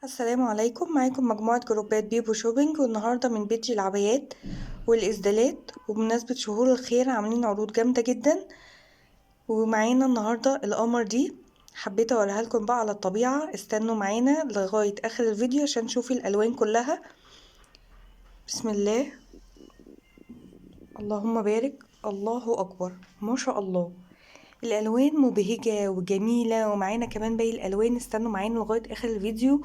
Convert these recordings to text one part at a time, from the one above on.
السلام عليكم. معاكم مجموعة جروبات بيبو شوبينج، والنهاردة من بيتي العبايات والإسدالات، وبمناسبة شهور الخير عاملين عروض جامدة جدا. ومعانا النهاردة القمر دي، حبيت اوريها لكم بقى على الطبيعة. استنوا معانا لغاية اخر الفيديو عشان تشوفي الالوان كلها. بسم الله، اللهم بارك، الله اكبر، ما شاء الله. الالوان مبهجة وجميلة، ومعانا كمان باقي الالوان. استنوا معانا لغاية اخر الفيديو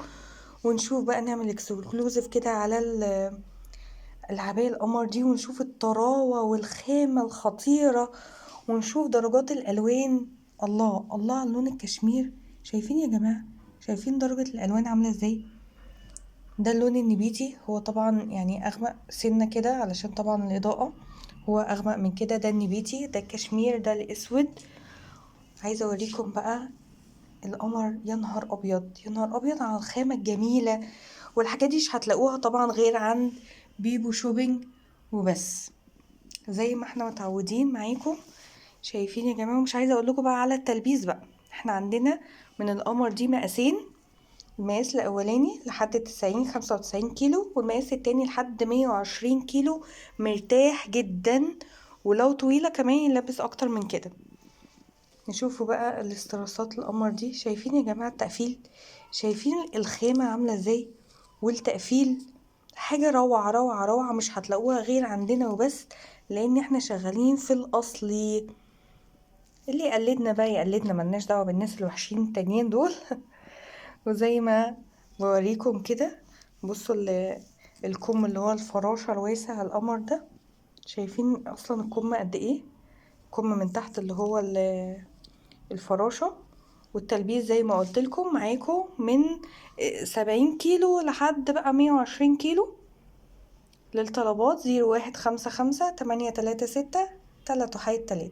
ونشوف بقى، نعمل اكسكلوزيف كده على العباية القمر دي، ونشوف الطراوة والخامة الخطيرة، ونشوف درجات الألوان. الله الله على لون الكشمير. شايفين يا جماعة؟ شايفين درجة الألوان عاملة ازاي؟ ده اللون النبيتي، هو طبعا يعني أغمق سنة كده علشان طبعا الإضاءة، هو أغمق من كده. ده النبيتي، ده الكشمير، ده الأسود. عايزة أوريكم بقى القمر. يا نهار أبيض، يا نهار أبيض على الخامة الجميلة. والحاجات دي مش هتلاقوها طبعا غير عند بيبو شوبينج وبس، زي ما احنا متعودين معاكم. شايفين يا جماعة؟ مش عايزة اقول لكم بقى على التلبيس بقى. احنا عندنا من القمر دي مقاسين، المقاس الاولاني لحد 95 كيلو، والمقاس التاني لحد 120 كيلو، مرتاح جدا. ولو طويلة كمان يلبس اكتر من كده. نشوفوا بقى الاستراسات القمر دي. شايفين يا جماعة التقفيل؟ شايفين الخامة عاملة ازاي؟ والتقفيل حاجة روعة روعة روعة، مش هتلاقوها غير عندنا وبس، لان احنا شغالين في الاصلي. اللي يقلدنا بقى يقلدنا، ملناش دعوة بالناس الوحشين التانيين دول. وزي ما بوريكم كده، بصوا الكم اللي هو الفراشة الواسع القمر ده. شايفين اصلا الكم قد ايه؟ كم من تحت اللي هو الفراشة. والتلبيس زي ما قلت لكم معاكم من 70 كيلو لحد بقى 120 كيلو. للطلبات 0155 836 313.